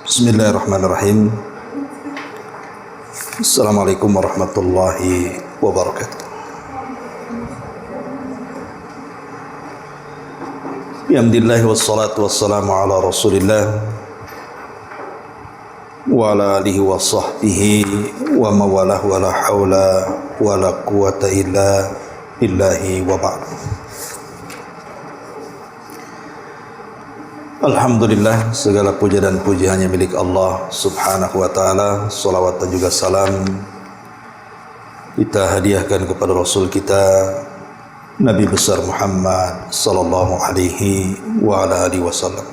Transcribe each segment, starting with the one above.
Bismillahirrahmanirrahim. Assalamualaikum warahmatullahi wabarakatuh. Alhamdulillah wassalatu wassalamu ala Rasulillah wa ala alihi wa sahbihi wa mawalah wa la hawla wa la quwata illa billahi wa ba'd. Alhamdulillah, segala puja dan puji hanya milik Allah subhanahu wa ta'ala. Salawat dan juga salam kita hadiahkan kepada Rasul kita Nabi besar Muhammad sallallahu alaihi wa ala alihi wasallam.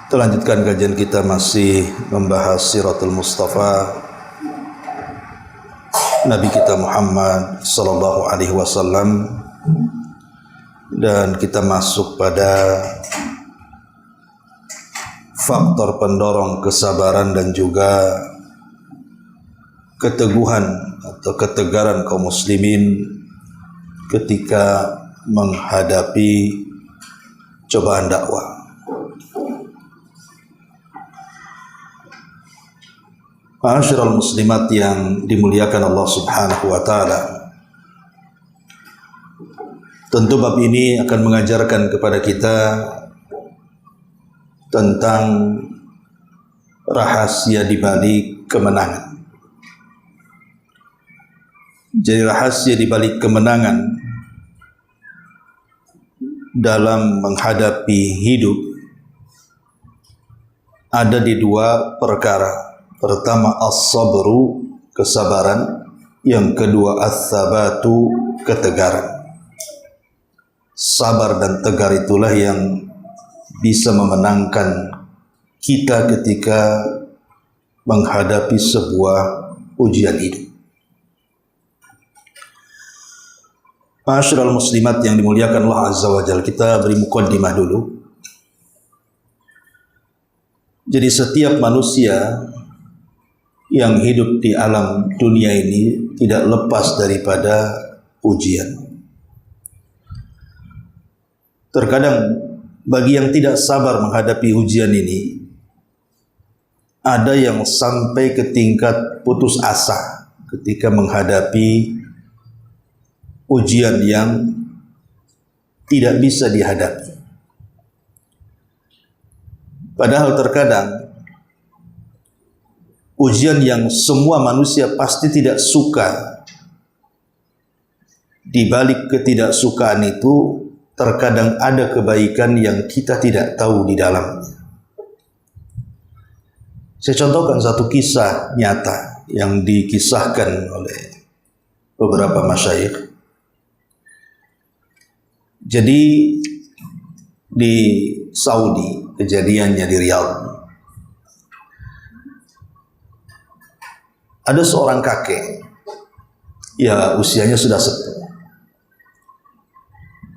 Kita lanjutkan kajian kita, masih membahas Siratul Mustafa Nabi kita Muhammad sallallahu alaihi wasallam, dan kita masuk pada faktor pendorong kesabaran dan juga keteguhan atau ketegaran kaum muslimin ketika menghadapi cobaan dakwah. Ma'asyiral muslimat yang dimuliakan Allah subhanahu wa ta'ala, tentu bab ini akan mengajarkan kepada kita tentang rahasia di balik kemenangan. Jadi rahasia di balik kemenangan dalam menghadapi hidup ada di dua perkara. Pertama as-sabru, kesabaran. Yang kedua as-sabatu, ketegaran. Sabar dan tegar itulah yang bisa memenangkan kita ketika menghadapi sebuah ujian hidup. Ma'asyiral muslimat yang dimuliakan Allah Azza wa Jalla, kita beri muqaddimah dulu. Jadi setiap manusia yang hidup di alam dunia ini tidak lepas daripada ujian. Terkadang bagi yang tidak sabar menghadapi ujian ini, ada yang sampai ke tingkat putus asa ketika menghadapi ujian yang tidak bisa dihadapi. Padahal terkadang ujian yang semua manusia pasti tidak suka, di balik ketidaksukaan itu terkadang ada kebaikan yang kita tidak tahu di dalamnya. Saya contohkan satu kisah nyata yang dikisahkan oleh beberapa masyayikh. Jadi di Saudi, kejadiannya di Riyadh, ada seorang kakek, ya usianya sudah sepuh.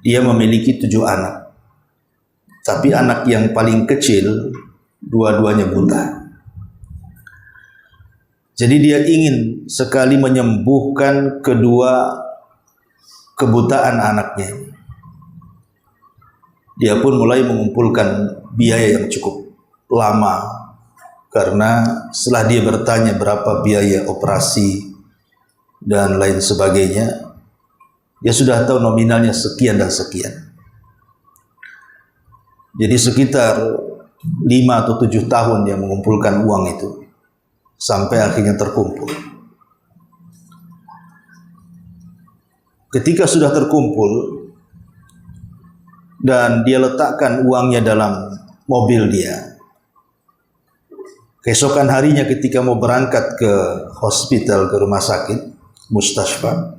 Dia memiliki 7 anak, tapi anak yang paling kecil dua-duanya buta. Jadi dia ingin sekali menyembuhkan kedua kebutaan anaknya. Dia pun mulai mengumpulkan biaya yang cukup lama, karena setelah dia bertanya berapa biaya operasi dan lain sebagainya, dia sudah tahu nominalnya sekian dan sekian. Jadi sekitar 5 atau 7 tahun dia mengumpulkan uang itu, sampai akhirnya terkumpul. Ketika sudah terkumpul dan dia letakkan uangnya dalam mobil dia, keesokan harinya ketika mau berangkat ke hospital, ke rumah sakit, mustashfa,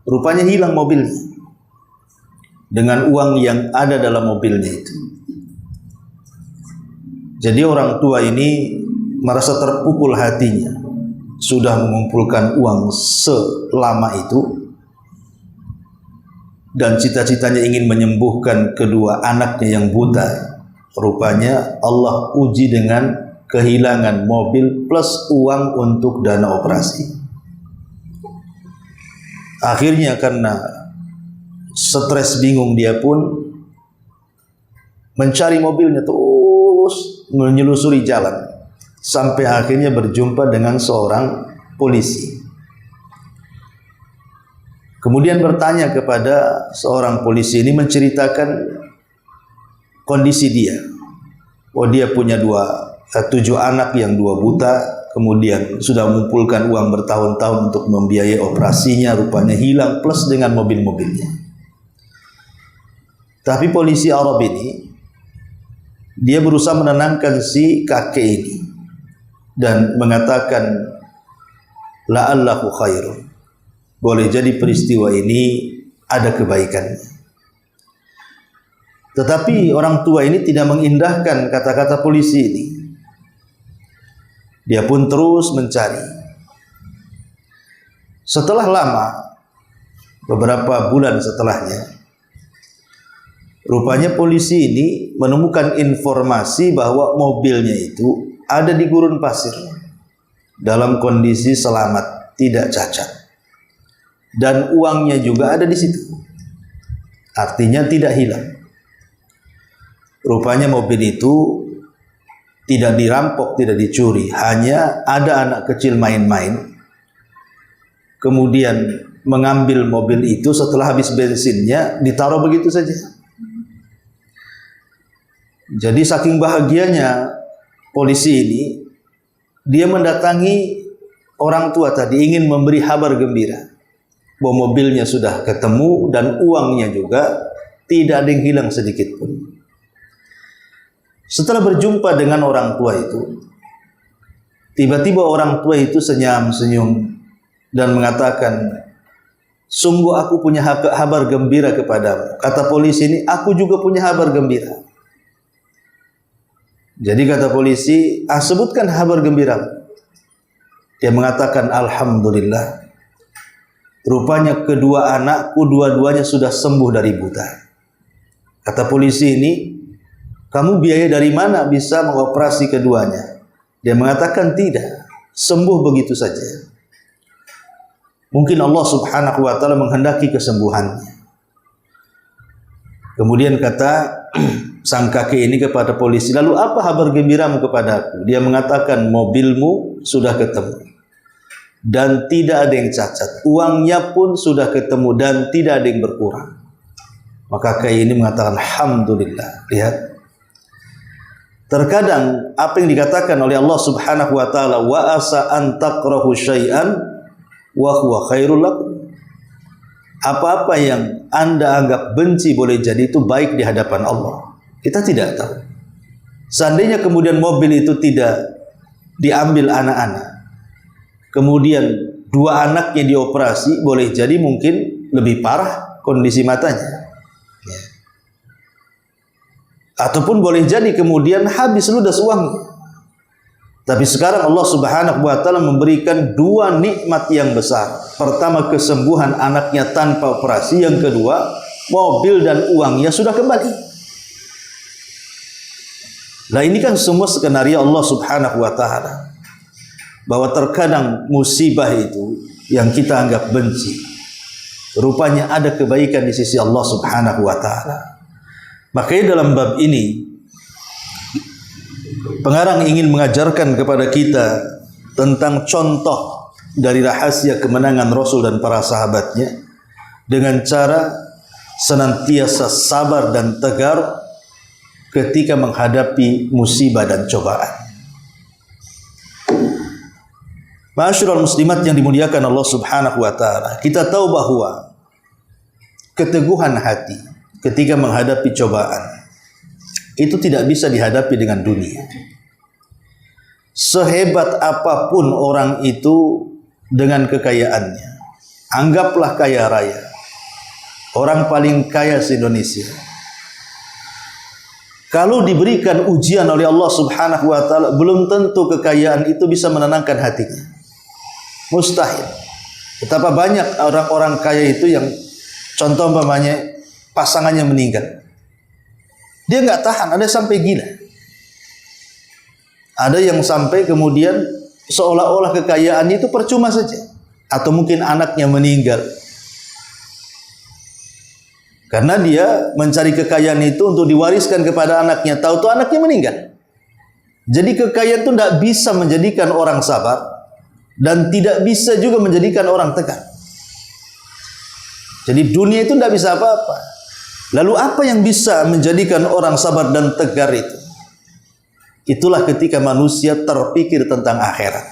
rupanya hilang mobilnya dengan uang yang ada dalam mobilnya itu. Jadi orang tua ini merasa terpukul hatinya, sudah mengumpulkan uang selama itu dan cita-citanya ingin menyembuhkan kedua anaknya yang buta. Rupanya Allah uji dengan kehilangan mobil plus uang untuk dana operasi. Akhirnya karena stres bingung dia pun mencari mobilnya, terus menyelusuri jalan sampai akhirnya berjumpa dengan seorang polisi. Kemudian bertanya kepada seorang polisi ini, menceritakan kondisi dia. Oh, dia punya 7 anak yang 2 buta, kemudian sudah mengumpulkan uang bertahun-tahun untuk membiayai operasinya, rupanya hilang plus dengan mobil-mobilnya. Tapi polisi Arab ini, dia berusaha menenangkan si kakek ini dan mengatakan, la'allahu khairun. Boleh jadi peristiwa ini ada kebaikannya. Tetapi orang tua ini tidak mengindahkan kata-kata polisi ini. Dia pun terus mencari. Setelah lama, beberapa bulan setelahnya, rupanya polisi ini menemukan informasi bahwa mobilnya itu ada di gurun pasir dalam kondisi selamat, tidak cacat. Dan uangnya juga ada di situ. Artinya tidak hilang. Rupanya mobil itu tidak dirampok, tidak dicuri, hanya ada anak kecil main-main, kemudian mengambil mobil itu setelah habis bensinnya, ditaruh begitu saja. Jadi saking bahagianya polisi ini, dia mendatangi orang tua tadi, ingin memberi kabar gembira bahwa mobilnya sudah ketemu dan uangnya juga tidak ada yang hilang sedikit pun. Setelah berjumpa dengan orang tua itu, tiba-tiba orang tua itu senyum-senyum dan mengatakan, sungguh aku punya kabar gembira kepadamu. Kata polisi ini, aku juga punya kabar gembira. Jadi kata polisi, sebutkan kabar gembira. Dia mengatakan, alhamdulillah, rupanya kedua anakku dua-duanya sudah sembuh dari buta. Kata polisi ini, kamu biaya dari mana bisa mengoperasi keduanya? Dia mengatakan tidak, sembuh begitu saja. Mungkin Allah subhanahu wa ta'ala menghendaki kesembuhannya. Kemudian kata sang kakek ini kepada polisi, lalu apa kabar gembiramu kepadaku? Dia mengatakan, mobilmu sudah ketemu dan tidak ada yang cacat, uangnya pun sudah ketemu dan tidak ada yang berkurang. Maka kakek ini mengatakan, alhamdulillah. Lihat, terkadang apa yang dikatakan oleh Allah subhanahu wa ta'ala, wa asa an takrahu syai'an wa huwa khairul lakum. Apa-apa yang Anda anggap benci boleh jadi itu baik di hadapan Allah. Kita tidak tahu. Seandainya kemudian mobil itu tidak diambil anak-anak, kemudian 2 anaknya dioperasi, boleh jadi mungkin lebih parah kondisi matanya. Ataupun boleh jadi kemudian habis ludas uangnya. Tapi sekarang Allah subhanahu wa ta'ala memberikan 2 nikmat yang besar. Pertama, kesembuhan anaknya tanpa operasi. Yang kedua, mobil dan uangnya sudah kembali. Nah, ini kan semua skenario Allah subhanahu wa ta'ala. Bahwa terkadang musibah itu yang kita anggap benci, rupanya ada kebaikan di sisi Allah subhanahu wa ta'ala. Makanya dalam bab ini pengarang ingin mengajarkan kepada kita tentang contoh dari rahasia kemenangan Rasul dan para sahabatnya dengan cara senantiasa sabar dan tegar ketika menghadapi musibah dan cobaan. Ma'asyiral muslimat yang dimuliakan Allah subhanahu wa ta'ala, kita tahu bahwa keteguhan hati ketika menghadapi cobaan itu tidak bisa dihadapi dengan dunia. Sehebat apapun orang itu dengan kekayaannya, anggaplah kaya raya, orang paling kaya se-Indonesia, kalau diberikan ujian oleh Allah subhanahu wa ta'ala, belum tentu kekayaan itu bisa menenangkan hatinya. Mustahil. Betapa banyak orang-orang kaya itu yang contoh umpamanya pasangannya meninggal, dia nggak tahan, ada sampai gila, ada yang sampai kemudian seolah-olah kekayaan itu percuma saja, atau mungkin anaknya meninggal Karena dia mencari kekayaan itu untuk diwariskan kepada anaknya. Tahu-tahu anaknya meninggal. Jadi kekayaan itu tidak bisa menjadikan orang sabar dan tidak bisa juga menjadikan orang tegar. Jadi dunia itu tidak bisa apa-apa. Lalu apa yang bisa menjadikan orang sabar dan tegar itu? Itulah ketika manusia terpikir tentang akhirat,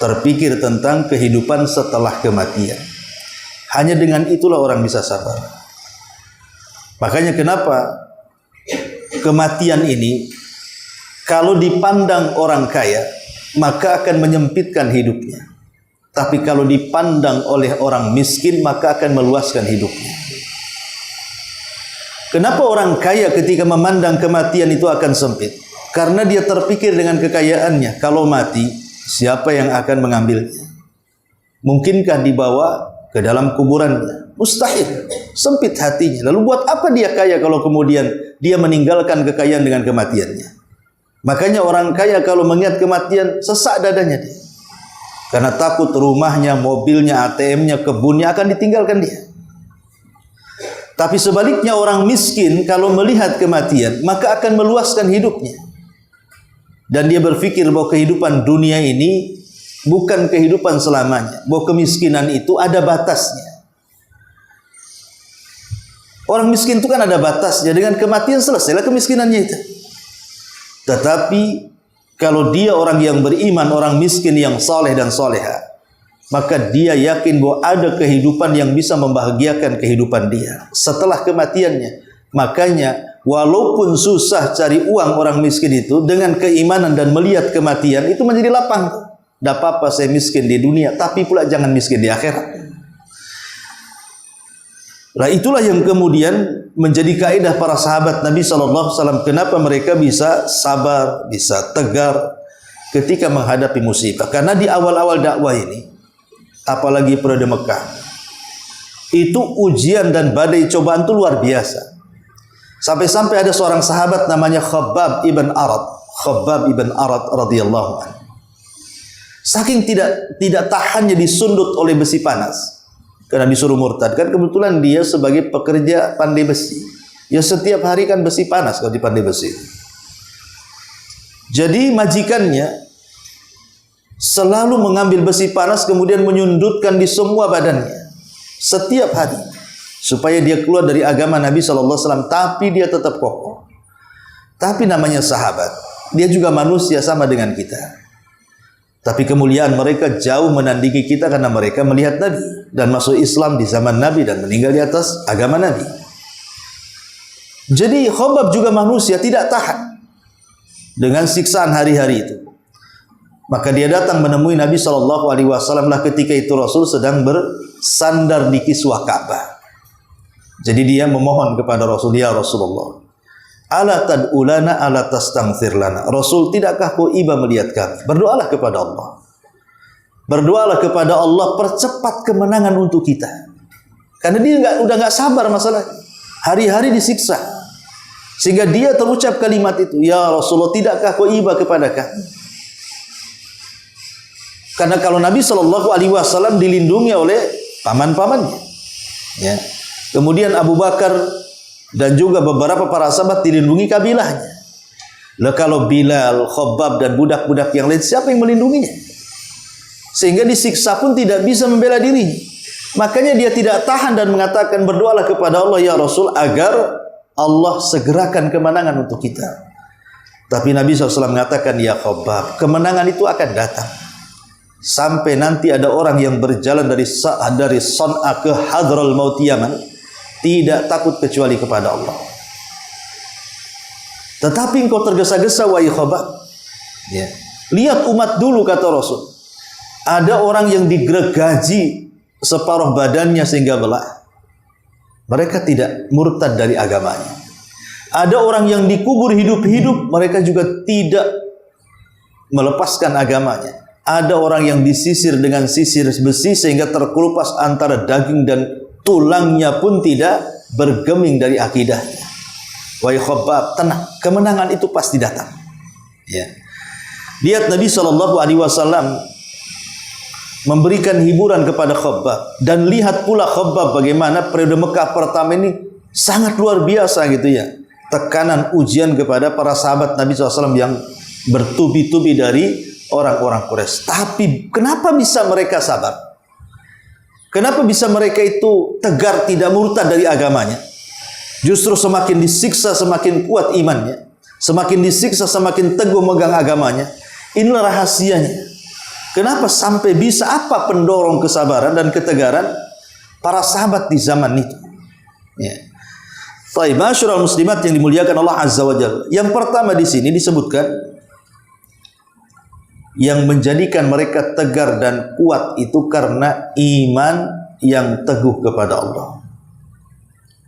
terpikir tentang kehidupan setelah kematian. Hanya dengan itulah orang bisa sabar. Makanya kenapa kematian ini kalau dipandang orang kaya maka akan menyempitkan hidupnya. Tapi kalau dipandang oleh orang miskin maka akan meluaskan hidupnya. Kenapa orang kaya ketika memandang kematian itu akan sempit? Karena dia terpikir dengan kekayaannya, kalau mati siapa yang akan mengambilnya? Mungkinkah dibawa ke dalam kuburannya? Mustahil, sempit hatinya. Lalu buat apa dia kaya kalau kemudian dia meninggalkan kekayaan dengan kematiannya? Makanya orang kaya kalau mengingat kematian sesak dadanya dia. Karena takut rumahnya, mobilnya, ATM-nya, kebunnya akan ditinggalkan dia. Tapi sebaliknya orang miskin kalau melihat kematian maka akan meluaskan hidupnya. Dan dia berpikir bahwa kehidupan dunia ini bukan kehidupan selamanya. Bahwa kemiskinan itu ada batasnya. Orang miskin itu kan ada batasnya. Dengan kematian selesailah kemiskinannya itu. Tetapi kalau dia orang yang beriman, orang miskin yang soleh dan soleha, maka dia yakin bahwa ada kehidupan yang bisa membahagiakan kehidupan dia setelah kematiannya. Makanya walaupun susah cari uang orang miskin itu, dengan keimanan dan melihat kematian itu menjadi lapang. Tidak apa-apa saya miskin di dunia, tapi pula jangan miskin di akhirat. Nah itulah yang kemudian menjadi kaidah para sahabat Nabi SAW. Kenapa mereka bisa sabar, bisa tegar ketika menghadapi musibah? Karena di awal-awal dakwah ini, apalagi periode Mekah, itu ujian dan badai cobaan itu luar biasa. Sampai-sampai ada seorang sahabat namanya Khabbab ibn Arad radhiyallahu anhu. Saking tidak tahannya disundut oleh besi panas, karena disuruh murtad. Kan kebetulan dia sebagai pekerja pandai besi, ya setiap hari kan besi panas kalau di pandai besi. Jadi majikannya selalu mengambil besi panas kemudian menyundutkan di semua badannya setiap hari, supaya dia keluar dari agama Nabi SAW. Tapi dia tetap kokoh. Tapi namanya sahabat, dia juga manusia sama dengan kita. Tapi kemuliaan mereka jauh menandingi kita karena mereka melihat Nabi dan masuk Islam di zaman Nabi dan meninggal di atas agama Nabi. Jadi Khabbab juga manusia, tidak tahan dengan siksaan hari-hari itu. Maka dia datang menemui Nabi SAW lah ketika itu Rasul sedang bersandar di kiswah Ka'bah. Jadi dia memohon kepada Rasul, ya Rasulullah, ala tad'ulana ala tastaghfir lana. Rasul, tidakkah kau iba melihat kami? Berdoalah kepada Allah. Berdoalah kepada Allah, percepat kemenangan untuk kita. Karena dia udah nggak sabar masalah. Hari-hari disiksa. Sehingga dia terucap kalimat itu, ya Rasulullah, tidakkah kau iba kepada kami? Karena kalau Nabi SAW dilindungi oleh paman-pamannya, ya. Kemudian Abu Bakar dan juga beberapa para sahabat dilindungi kabilahnya. Lah kalau Bilal, Khabbab dan budak-budak yang lain, siapa yang melindunginya? Sehingga disiksa pun tidak bisa membela dirinya. Makanya dia tidak tahan dan mengatakan, berdoalah kepada Allah ya Rasul agar Allah segerakan kemenangan untuk kita. Tapi Nabi SAW mengatakan, ya Khabbab, kemenangan itu akan datang sampai nanti ada orang yang berjalan dari Son'a ke Hadral Maut Yaman, tidak takut kecuali kepada Allah. Tetapi engkau tergesa-gesa wahai Khabbab, ya. Lihat umat dulu, kata Rasul, ada orang yang digergaji separuh badannya sehingga belah, mereka tidak murtad dari agamanya. Ada orang yang dikubur hidup-hidup, mereka juga tidak melepaskan agamanya. Ada orang yang disisir dengan sisir besi sehingga terkelupas antara daging dan tulangnya pun tidak bergeming dari akidahnya. Wahai Khabbab, tenang, kemenangan itu pasti datang. Ya. Lihat Nabi SAW memberikan hiburan kepada Khabbab. Dan lihat pula Khabbab bagaimana periode Mekah pertama ini sangat luar biasa gitu ya. Tekanan ujian kepada para sahabat Nabi SAW yang bertubi-tubi dari orang-orang Quraisy. Tapi kenapa bisa mereka sabar? Kenapa bisa mereka itu tegar, tidak murtad dari agamanya? Justru semakin disiksa semakin kuat imannya. Semakin disiksa semakin teguh megang agamanya. Inilah rahasianya. Kenapa sampai bisa, apa pendorong kesabaran dan ketegaran para sahabat di zaman itu? Ya. Baik, masyarul muslimat yang dimuliakan Allah Azza wa Jalla. Yang pertama di sini disebutkan yang menjadikan mereka tegar dan kuat itu karena iman yang teguh kepada Allah.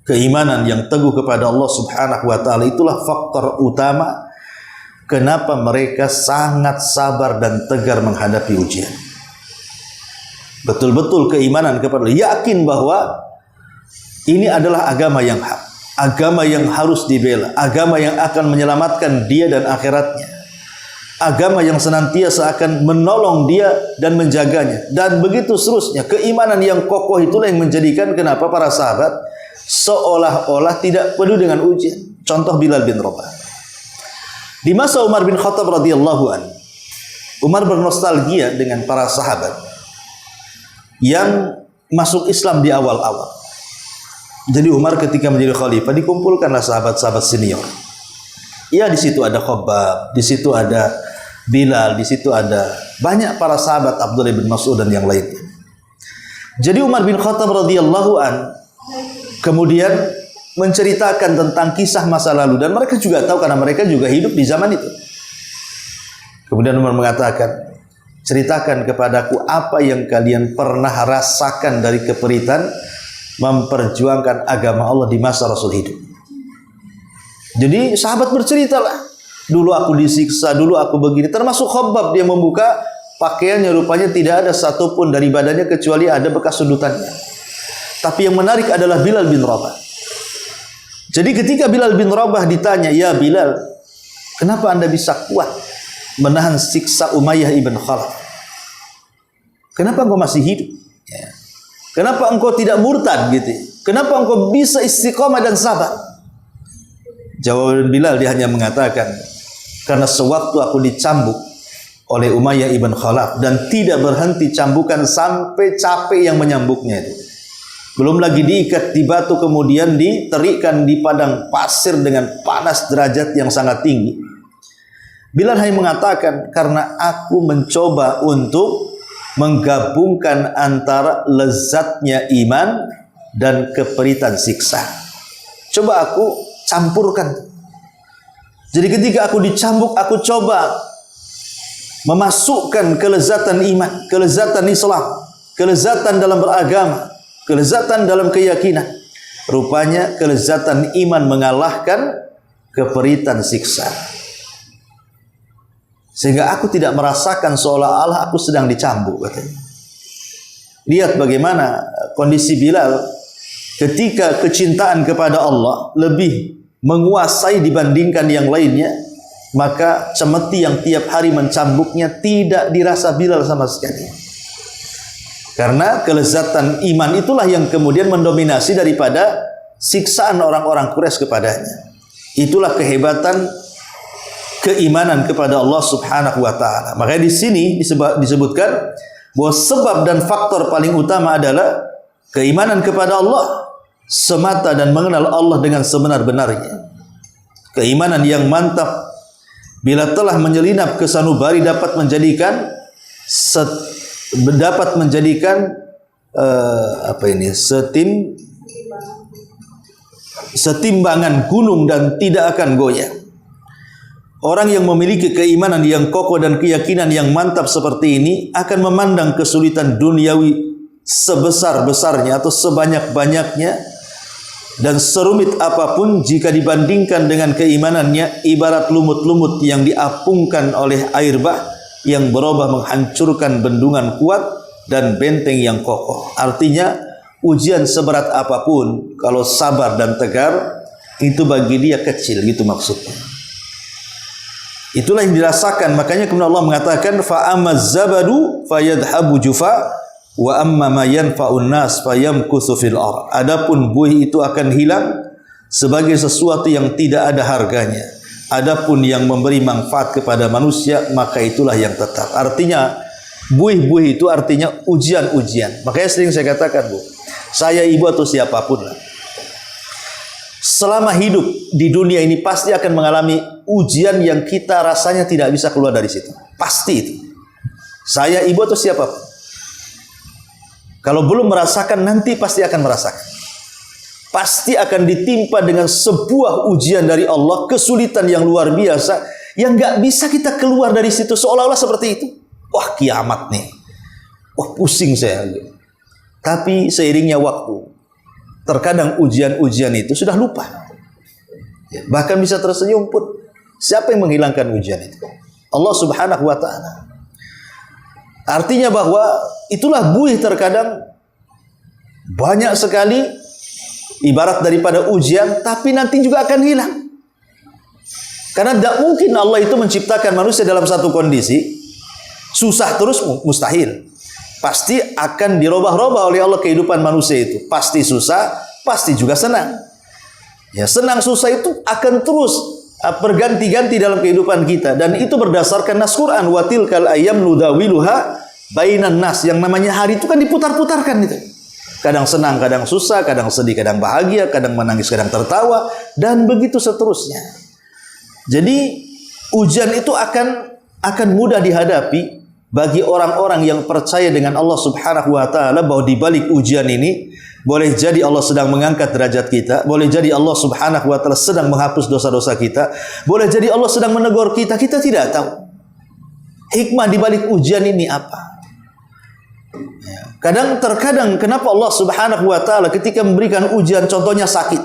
Keimanan yang teguh kepada Allah Subhanahu wa taala itulah faktor utama kenapa mereka sangat sabar dan tegar menghadapi ujian. Betul-betul keimanan kepada Allah, yakin bahwa ini adalah agama yang hak, agama yang harus dibela, agama yang akan menyelamatkan dia dan akhiratnya, agama yang senantiasa akan menolong dia dan menjaganya, dan begitu seterusnya. Keimanan yang kokoh itulah yang menjadikan kenapa para sahabat seolah-olah tidak peduli dengan ujian. Contoh Bilal bin Rabah. Di masa Umar bin Khattab radhiyallahu anhu, Umar bernostalgia dengan para sahabat yang masuk Islam di awal-awal. Jadi Umar ketika menjadi khalifah dikumpulkanlah sahabat-sahabat senior. Ya, di situ ada Khabbab, di situ ada Bilal, di situ ada banyak para sahabat, Abdullah bin Mas'ud dan yang lainnya. Jadi Umar bin Khattab radhiyallahu anhu kemudian menceritakan tentang kisah masa lalu, dan mereka juga tahu karena mereka juga hidup di zaman itu. Kemudian Umar mengatakan, ceritakan kepadaku apa yang kalian pernah rasakan dari keperitan memperjuangkan agama Allah di masa Rasul hidup. Jadi sahabat berceritalah, dulu aku disiksa, dulu aku begini. Termasuk Khabbab, dia membuka pakaiannya, rupanya tidak ada satupun dari badannya kecuali ada bekas sudutannya. Tapi yang menarik adalah Bilal bin Rabah. Jadi ketika Bilal bin Rabah ditanya, ya Bilal, kenapa anda bisa kuat menahan siksa Umayyah ibn Khalaf? Kenapa engkau masih hidup? Ya. Kenapa engkau tidak murtad gitu? Kenapa engkau bisa istiqamah dan sabar? Jawaban Bilal, dia hanya mengatakan, karena sewaktu aku dicambuk oleh Umayyah ibn Khalaf dan tidak berhenti cambukan sampai capek yang menyambuknya itu. Belum lagi diikat di batu, kemudian diterikkan di padang pasir dengan panas derajat yang sangat tinggi. Bilal hanya mengatakan, karena aku mencoba untuk menggabungkan antara lezatnya iman dan keperitan siksa. Coba aku campurkan. Jadi ketika aku dicambuk, aku coba memasukkan kelezatan iman, kelezatan Islam, kelezatan dalam beragama, kelezatan dalam keyakinan. Rupanya kelezatan iman mengalahkan keperitan siksa. Sehingga aku tidak merasakan seolah-olah aku sedang dicambuk, katanya. Lihat bagaimana kondisi Bilal ketika kecintaan kepada Allah lebih menguasai dibandingkan yang lainnya, maka cemeti yang tiap hari mencambuknya tidak dirasa Bilal sama sekali. Karena kelezatan iman itulah yang kemudian mendominasi daripada siksaan orang-orang Quraisy kepadanya. Itulah kehebatan keimanan kepada Allah Subhanahu wa taala. Makanya di sini disebutkan bahwa sebab dan faktor paling utama adalah keimanan kepada Allah semata dan mengenal Allah dengan sebenar-benarnya. Keimanan yang mantap bila telah menyelinap ke sanubari dapat menjadikan setimbangan gunung dan tidak akan goyah. Orang yang memiliki keimanan yang kokoh dan keyakinan yang mantap seperti ini akan memandang kesulitan duniawi sebesar-besarnya atau sebanyak-banyaknya dan serumit apapun jika dibandingkan dengan keimanannya, ibarat lumut-lumut yang diapungkan oleh air bah yang berubah menghancurkan bendungan kuat dan benteng yang kokoh. Artinya ujian seberat apapun, kalau sabar dan tegar, itu bagi dia kecil, gitu maksudnya. Itulah yang dirasakan. Makanya kemudian Allah mengatakan fa amaz zabadu fayadhabu jufa wa amma ma yanfa'un nas fayamkuthu fil ard. Adapun buih itu akan hilang sebagai sesuatu yang tidak ada harganya. Adapun yang memberi manfaat kepada manusia maka itulah yang tetap. Artinya buih-buih itu artinya ujian-ujian. Makanya sering saya katakan, Bu, saya ibu atau siapapun lah, selama hidup di dunia ini pasti akan mengalami ujian yang kita rasanya tidak bisa keluar dari situ. Pasti itu. Saya ibu atau siapapun, kalau belum merasakan, nanti pasti akan merasakan. Pasti akan ditimpa dengan sebuah ujian dari Allah, kesulitan yang luar biasa, yang gak bisa kita keluar dari situ. Seolah-olah seperti itu. Wah, kiamat nih. Wah, pusing saya. Tapi seiringnya waktu, terkadang ujian-ujian itu sudah lupa. Bahkan bisa tersenyum pun. Siapa yang menghilangkan ujian itu? Allah Subhanahu wa ta'ala. Artinya bahwa itulah buih terkadang banyak sekali ibarat daripada ujian, tapi nanti juga akan hilang. Karena tidak mungkin Allah itu menciptakan manusia dalam satu kondisi susah terus, mustahil. Pasti akan dirubah-rubah oleh Allah kehidupan manusia itu. Pasti susah, pasti juga senang. Ya, senang susah itu akan terus berganti-ganti dalam kehidupan kita, dan itu berdasarkan nas Quran, wa tilkal ayyam nudawiluha bainan nas. Yang namanya hari itu kan diputar-putarkan itu. Kadang senang, kadang susah, kadang sedih, kadang bahagia, kadang menangis, kadang tertawa, dan begitu seterusnya. Jadi ujian itu akan mudah dihadapi bagi orang-orang yang percaya dengan Allah Subhanahu wa ta'ala, bahwa di balik ujian ini boleh jadi Allah sedang mengangkat derajat kita, boleh jadi Allah Subhanahu wa ta'ala sedang menghapus dosa-dosa kita, boleh jadi Allah sedang menegur kita, kita tidak tahu hikmah di balik ujian ini apa. Terkadang kenapa Allah Subhanahu wa ta'ala ketika memberikan ujian, contohnya sakit,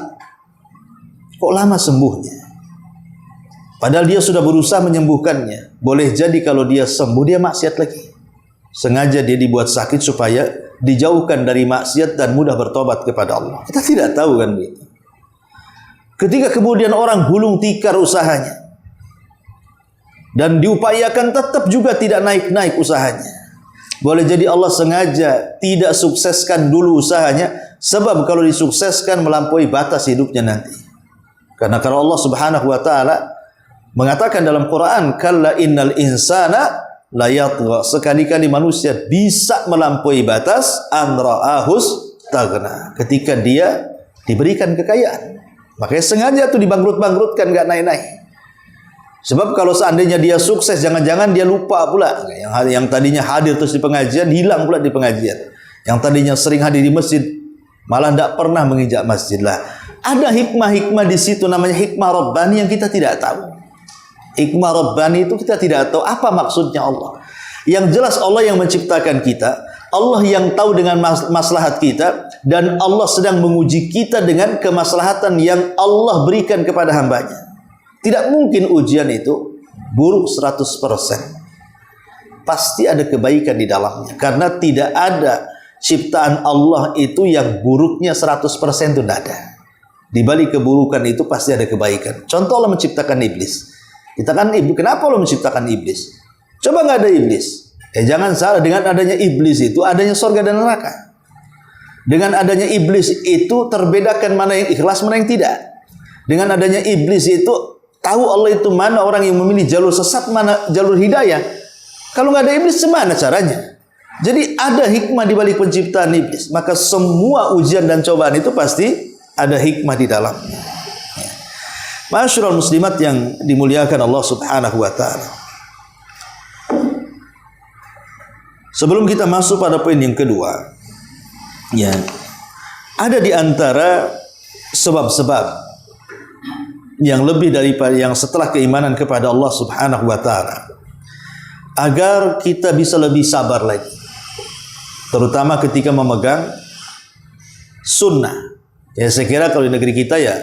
kok lama sembuhnya? Padahal dia sudah berusaha menyembuhkannya. Boleh jadi kalau dia sembuh, dia maksiat lagi. Sengaja dia dibuat sakit supaya dijauhkan dari maksiat dan mudah bertobat kepada Allah. Kita tidak tahu kan begitu. Ketika kemudian orang gulung tikar usahanya, dan diupayakan tetap juga tidak naik-naik usahanya. Boleh jadi Allah sengaja tidak sukseskan dulu usahanya, sebab kalau disukseskan melampaui batas hidupnya nanti. Karena kalau Allah Subhanahu wa ta'ala mengatakan dalam Quran, kalla innal insana la yatgha, sekali-kali manusia bisa melampaui batas an ra'ahus taghna, ketika dia diberikan kekayaan. Makanya sengaja tuh dibangkrut-bangkrutkan, nggak naik-naik. Sebab kalau seandainya dia sukses, jangan-jangan dia lupa pula. Yang tadinya hadir terus di pengajian, hilang pula di pengajian. Yang tadinya sering hadir di masjid, malah tidak pernah menginjak masjid lah. Ada hikmah-hikmah di situ, namanya hikmah Rabbani yang kita tidak tahu. Hikmah Rabbani itu kita tidak tahu apa maksudnya Allah. Yang jelas Allah yang menciptakan kita, Allah yang tahu dengan maslahat kita, dan Allah sedang menguji kita dengan kemaslahatan yang Allah berikan kepada hambanya. Tidak mungkin ujian itu buruk 100%. Pasti ada kebaikan di dalamnya. Karena tidak ada ciptaan Allah itu yang buruknya 100% itu tidak ada. Di balik keburukan itu pasti ada kebaikan. Contoh Allah menciptakan iblis. Kita kan kenapa Allah menciptakan iblis? Coba nggak ada iblis. Jangan salah, dengan adanya iblis itu adanya surga dan neraka. Dengan adanya iblis itu terbedakan mana yang ikhlas, mana yang tidak. Dengan adanya iblis itu tahu Allah itu mana orang yang memilih jalur sesat, mana jalur hidayah. Kalau nggak ada iblis, gimana caranya? Jadi ada hikmah di balik penciptaan iblis. Maka semua ujian dan cobaan itu pasti ada hikmah di dalamnya. Ma'asyiral muslimat yang dimuliakan Allah Subhanahu wa ta'ala. Sebelum kita masuk pada poin yang kedua, ya, ada di antara sebab-sebab yang lebih daripada yang setelah keimanan kepada Allah Subhanahu wa ta'ala, agar kita bisa lebih sabar lagi, terutama ketika memegang sunnah. Ya, saya kira kalau di negeri kita ya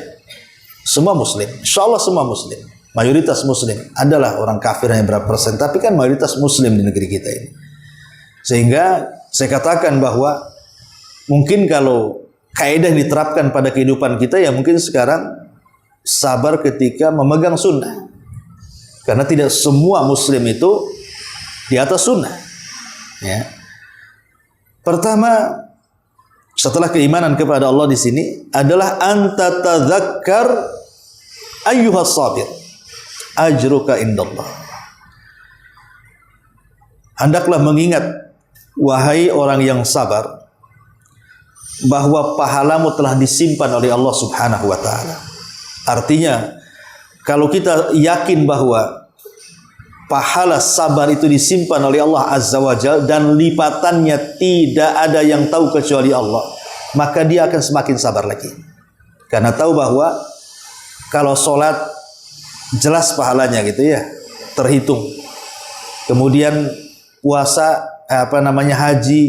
semua muslim, insya Allah semua muslim, mayoritas muslim. Adalah orang kafir hanya berapa persen, tapi kan mayoritas muslim di negeri kita ini. Sehingga saya katakan bahwa mungkin kalau kaidah diterapkan pada kehidupan kita, ya mungkin sekarang sabar ketika memegang sunnah. Karena tidak semua muslim itu di atas sunnah. Ya. Pertama, setelah keimanan kepada Allah di sini adalah anta tadzakkar ayyuhas sabir ajruka indallah. Hendaklah mengingat, wahai orang yang sabar, bahwa pahalamu telah disimpan oleh Allah Subhanahu wa taala. Artinya, kalau kita yakin bahwa pahala sabar itu disimpan oleh Allah Azza wa Jalla dan lipatannya tidak ada yang tahu kecuali Allah, maka dia akan semakin sabar lagi. Karena tahu bahwa kalau sholat jelas pahalanya gitu ya, terhitung. Kemudian puasa, haji,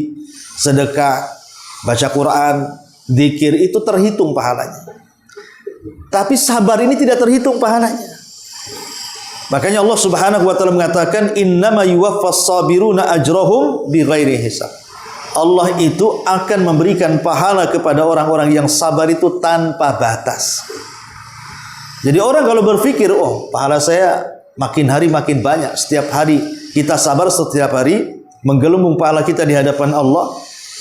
sedekah, baca Quran, zikir, itu terhitung pahalanya. Tapi sabar ini tidak terhitung pahalanya. Makanya Allah Subhanahu wa taala mengatakan innama yuwaffas sabiruna ajrahum bighairi hisab. Allah itu akan memberikan pahala kepada orang-orang yang sabar itu tanpa batas. Jadi orang kalau berpikir, oh pahala saya makin hari makin banyak, setiap hari kita sabar, setiap hari menggelembung pahala kita di hadapan Allah,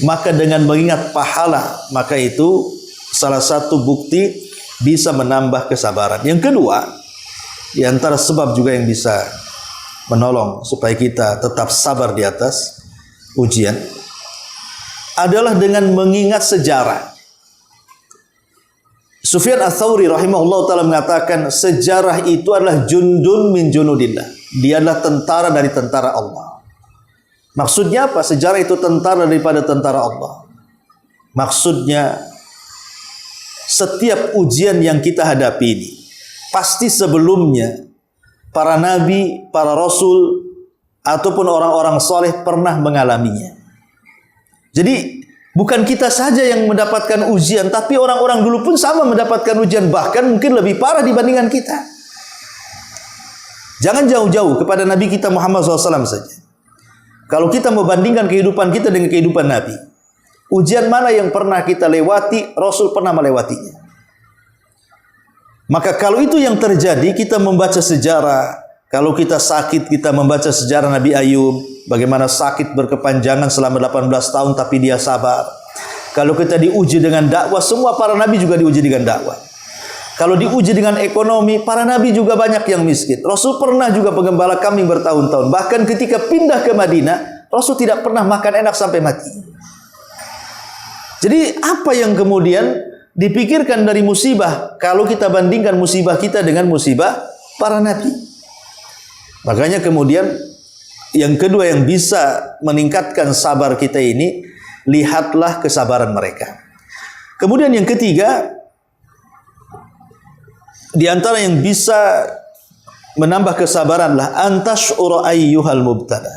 maka dengan mengingat pahala, maka itu salah satu bukti bisa menambah kesabaran. Yang kedua, di antara sebab juga yang bisa menolong supaya kita tetap sabar di atas ujian adalah dengan mengingat sejarah. Sufyan Ats-Tsauri rahimahullah ta'ala mengatakan sejarah itu adalah jundun min junudillah. Dia adalah tentara dari tentara Allah. Maksudnya apa? Sejarah itu tentara daripada tentara Allah. Maksudnya setiap ujian yang kita hadapi ini pasti sebelumnya para nabi, para rasul, ataupun orang-orang soleh pernah mengalaminya. Jadi bukan kita saja yang mendapatkan ujian, tapi orang-orang dulu pun sama mendapatkan ujian, bahkan mungkin lebih parah dibandingkan kita. Jangan jauh-jauh kepada Nabi kita Muhammad SAW saja. Kalau kita membandingkan kehidupan kita dengan kehidupan Nabi, ujian mana yang pernah kita lewati, Rasul pernah melewatinya. Maka kalau itu yang terjadi, kita membaca sejarah. Kalau kita sakit, kita membaca sejarah Nabi Ayub, bagaimana sakit berkepanjangan selama 18 tahun tapi dia sabar. Kalau kita diuji dengan dakwah, semua para nabi juga diuji dengan dakwah. Kalau diuji dengan ekonomi, para nabi juga banyak yang miskin. Rasul pernah juga penggembala kambing bertahun-tahun. Bahkan ketika pindah ke Madinah, Rasul tidak pernah makan enak sampai mati. Jadi apa yang kemudian dipikirkan dari musibah kalau kita bandingkan musibah kita dengan musibah para nabi? Makanya kemudian yang kedua yang bisa meningkatkan sabar kita ini, lihatlah kesabaran mereka. Kemudian yang ketiga, di antara yang bisa menambah kesabaranlah antash'ura ayyuhal mubtada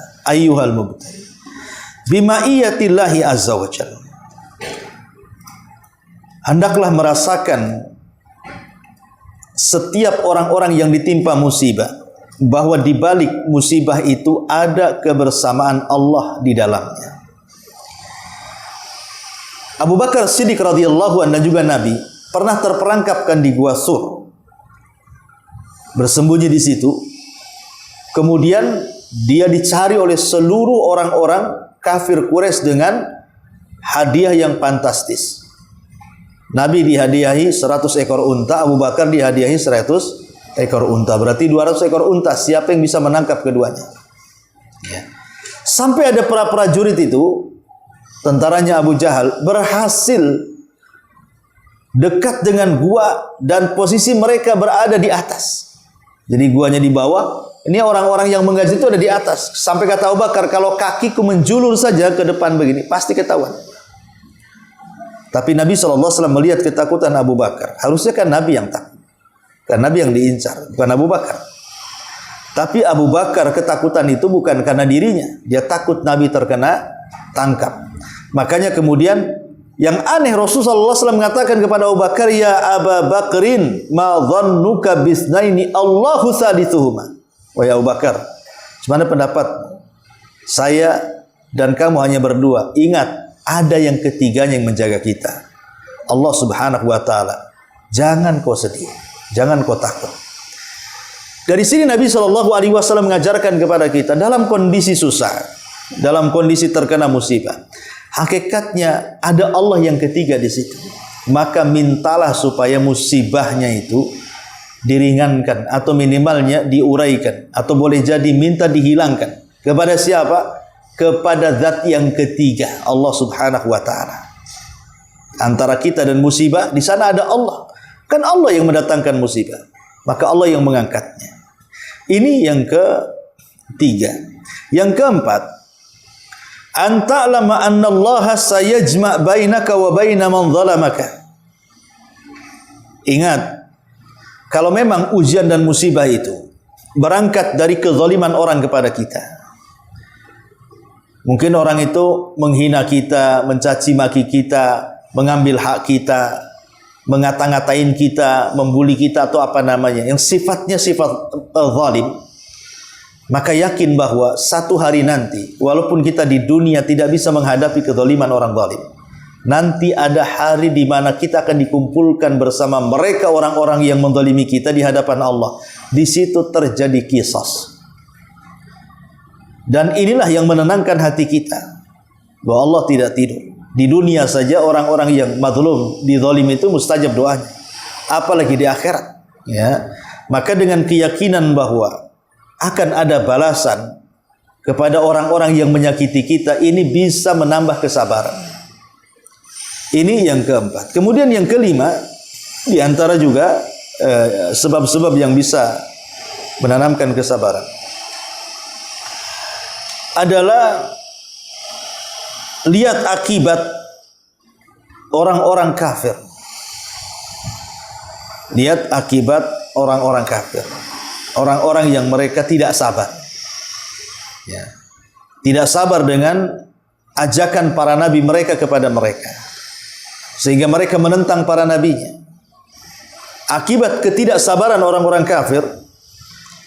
bima'iyatillahi azza wa jalla. Hendaklah merasakan setiap orang-orang yang ditimpa musibah bahwa di balik musibah itu ada kebersamaan Allah di dalamnya. Abu Bakar Siddiq radhiyallahu anhu dan juga Nabi pernah terperangkapkan di Gua Sur, bersembunyi di situ. Kemudian dia dicari oleh seluruh orang-orang kafir Quraisy dengan hadiah yang fantastis. Nabi dihadiahi 100 ekor unta, Abu Bakar dihadiahi 100 ekor unta. Berarti 200 ekor unta. Siapa yang bisa menangkap keduanya? Ya. Sampai ada para prajurit itu, tentaranya Abu Jahal, berhasil dekat dengan gua dan posisi mereka berada di atas. Jadi guanya di bawah, ini orang-orang yang menggaji itu ada di atas. Sampai kata Abu Bakar, kalau kakiku menjulur saja ke depan begini, pasti ketahuan. Tapi Nabi SAW melihat ketakutan Abu Bakar. Harusnya kan Nabi yang takut. Kan Nabi yang diincar, bukan Abu Bakar. Tapi Abu Bakar ketakutan itu bukan karena dirinya. Dia takut Nabi terkena tangkap. Makanya kemudian yang aneh, Rasulullah SAW mengatakan kepada Abu Bakar, ya Aba Bakrin, ma dhannuka bisnaini Allahu sadithuhuma. Wahai Abu Bakar, gimana pendapat saya dan kamu hanya berdua? Ingat, ada yang ketiganya yang menjaga kita, Allah Subhanahu wa ta'ala. Jangan kau sedih, jangan kau takut. Dari sini Nabi Shallallahu Alaihi Wasallam mengajarkan kepada kita dalam kondisi susah, dalam kondisi terkena musibah, hakikatnya ada Allah yang ketiga di situ. Maka mintalah supaya musibahnya itu diringankan atau minimalnya diuraikan, atau boleh jadi minta dihilangkan. Kepada siapa? Kepada zat yang ketiga, Allah Subhanahu wa taala. Antara kita dan musibah, di sana ada Allah. Kan Allah yang mendatangkan musibah, maka Allah yang mengangkatnya. Ini yang ketiga. Yang keempat, anta'lama anna Allah sayajma' bainaka wa baina man zalamaka. Ingat, kalau memang ujian dan musibah itu berangkat dari kezaliman orang kepada kita. Mungkin orang itu menghina kita, mencaci maki kita, mengambil hak kita, mengata-ngatain kita, membuli kita, atau apa namanya, yang sifatnya sifat zalim. Maka yakin bahwa satu hari nanti, walaupun kita di dunia tidak bisa menghadapi kezaliman orang zalim, nanti ada hari di mana kita akan dikumpulkan bersama mereka orang-orang yang menzalimi kita di hadapan Allah. Di situ terjadi qisas. Dan inilah yang menenangkan hati kita, bahwa Allah tidak tidur. Di dunia saja orang-orang yang mazlum, dizalim itu mustajab doanya, apalagi di akhirat. Ya, maka dengan keyakinan bahwa akan ada balasan kepada orang-orang yang menyakiti kita, ini bisa menambah kesabaran. Ini yang keempat. Kemudian yang kelima, di antara juga sebab-sebab yang bisa menanamkan kesabaran adalah lihat akibat orang-orang kafir. Lihat akibat orang-orang kafir. Orang-orang yang mereka tidak sabar. Ya. Tidak sabar dengan ajakan para nabi mereka kepada mereka, sehingga mereka menentang para nabinya. Akibat ketidaksabaran orang-orang kafir,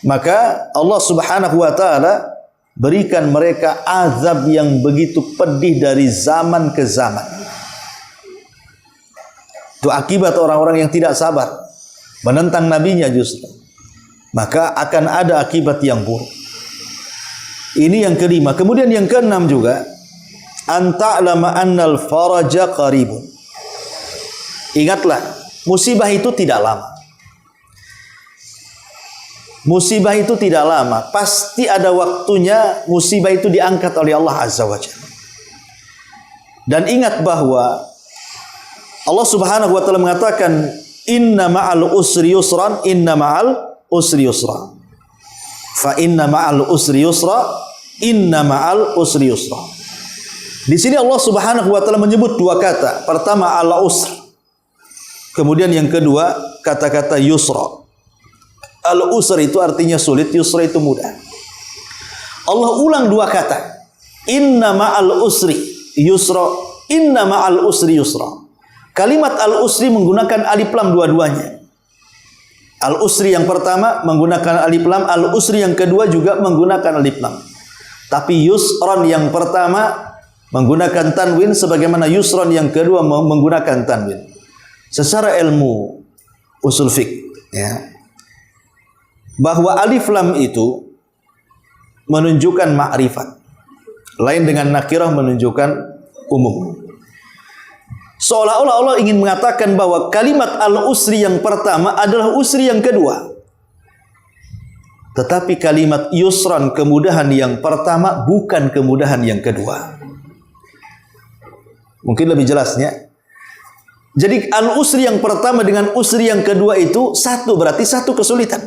maka Allah Subhanahu wa taala berikan mereka azab yang begitu pedih dari zaman ke zaman. Itu akibat orang-orang yang tidak sabar, menentang nabinya justru. Maka akan ada akibat yang buruk. Ini yang kelima. Kemudian yang keenam juga, anta'lama annal faraja qaribun. Ingatlah, musibah itu tidak lama. Musibah itu tidak lama, pasti ada waktunya musibah itu diangkat oleh Allah Azza wa Jalla. Dan ingat bahwa Allah Subhanahu wa taala mengatakan, inna ma'al usri yusran, inna ma'al usri yusra. Fa inna ma'al usri yusra, inna ma'al usri yusra. Di sini Allah Subhanahu wa taala menyebut dua kata. Pertama al-usr. Kemudian yang kedua kata-kata yusra. Al-usr itu artinya sulit, yusra itu mudah. Allah ulang dua kata. Inna ma'al usri yusra, inna ma'al usri yusra. Kalimat al-usri menggunakan alif lam dua-duanya. Al-usri yang pertama menggunakan alif lam, al-usri yang kedua juga menggunakan alif lam. Tapi yusran yang pertama menggunakan tanwin, sebagaimana yusran yang kedua menggunakan tanwin. Secara ilmu usul fiqh, ya, bahwa alif lam itu menunjukkan ma'rifat, lain dengan nakirah menunjukkan umum. Seolah-olah Allah ingin mengatakan bahwa kalimat al-usri yang pertama adalah usri yang kedua. Tetapi kalimat yusran, kemudahan yang pertama, bukan kemudahan yang kedua. Mungkin lebih jelasnya. Jadi al-usri yang pertama dengan usri yang kedua itu satu, berarti satu kesulitan.